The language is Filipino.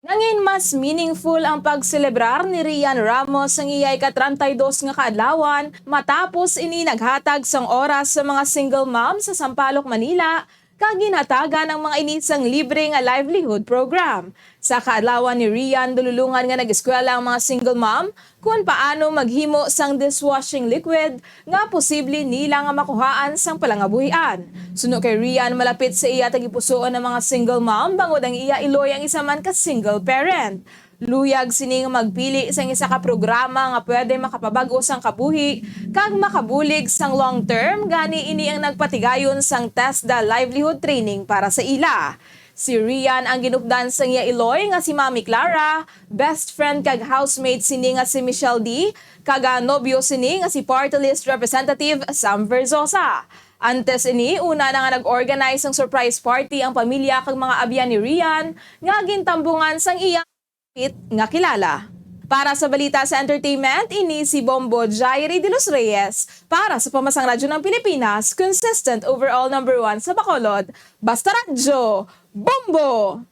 Nangin mas meaningful ang pagselebrar ni Rian Ramos ang iyay ka-32 nga kaadlawan matapos ini naghatag sang oras sa mga single mom sa Sampaloc, Manila kag ginhatagan ang mga inisang libre nga livelihood program. Sa kaadlawan ni Rian, dululungan nga nag-eskwela ang mga single mom kung paano maghimo sang dishwashing liquid nga posible nila nga makuhaan sang palangabuhian. Suno kay Rian, malapit sa iya tagipusoon ng mga single mom bangod ang iya iloy ang isa man ka single parent. Luyag sining magpili sang isa ka programa nga pwede makapabago sang kabuhi kag makabulig sang long term gani ini ang nagpatigayon sang TESDA livelihood training para sa ila. Si Rian ang ginupdan sang iya iloy nga si Mami Clara, best friend kag housemate sini nga si Michelle D, kag nobyo sini nga si party list representative Sam Verzosa. Antes ini, una na nga nag-organize ng surprise party ang pamilya kag mga abyan ni Rian nga gintambungan sang iya nga kilala. Para sa balita sa entertainment, ini si Bombo Jairi de los Reyes para sa Pamasang Radyo ng Pilipinas, consistent overall #1 sa Bacolod. Basta Radyo, Bombo!